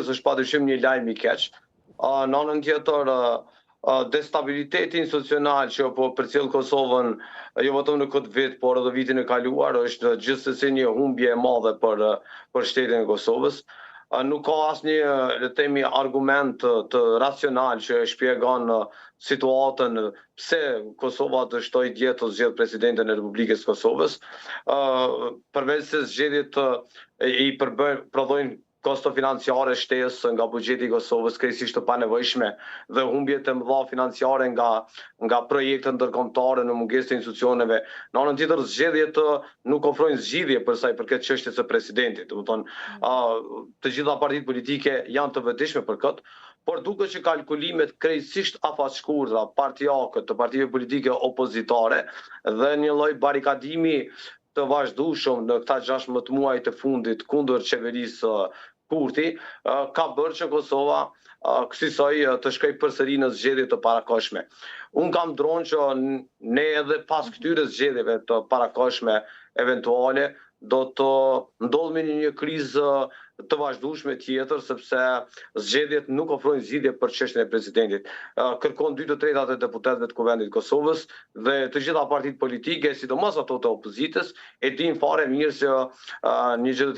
është padyshim një lajm i keq. Në anën tjetër, destabiliteti institucional që po përcjell Kosovën jo vetëm në këtë vit, por edhe vitin e kaluar, është gjithsesi një humbje e madhe për shtetin e Kosovës. Nuk ka asnjë, le të themi, argument të racional që e shpjegon situatën pse Kosova dështoi dje të zgjedh presidentin e Republikës së Kosovës, përveç se zgjedhjet i prodhojnë kosto financiare shtesë nga buxheti i Kosovës, krejtësisht të panevojshme, dhe humbjet e mëdha financiare nga projekte ndërkombëtare në mungesë të institucioneve. Në anën tjetër, zgjedhjet nuk ofrojnë zgjidhje për sa i përket çështjes së presidentit. Të gjitha partitë politike janë të vetëdijshme për këtë, por duket që kalkulimet krejtësisht afatshkurtra, partijake të partive politike opozitare dhe një lloj barikadimi të vazhdueshëm në këta 16 muaj të fundit kundër qeverisë Kurti, ka bërë që Kosova kësaj të shkojë përsëri në zgjedhje të parakohshme. Unë kam dronë që ne edhe pas këtyre zgjedhjeve të parakohshme eventuale do të ndodhemi në një krizë të vazhdueshme tjetër, sepse zgjedhjet nuk ofrojnë zgjidhje për çështjen e presidentit. Kërkon 2/3 e deputetëve të Kuvendit të Kosovës dhe të gjitha partitë politike, sidomos ato të opozitës, e dinë fare mirë se një gjë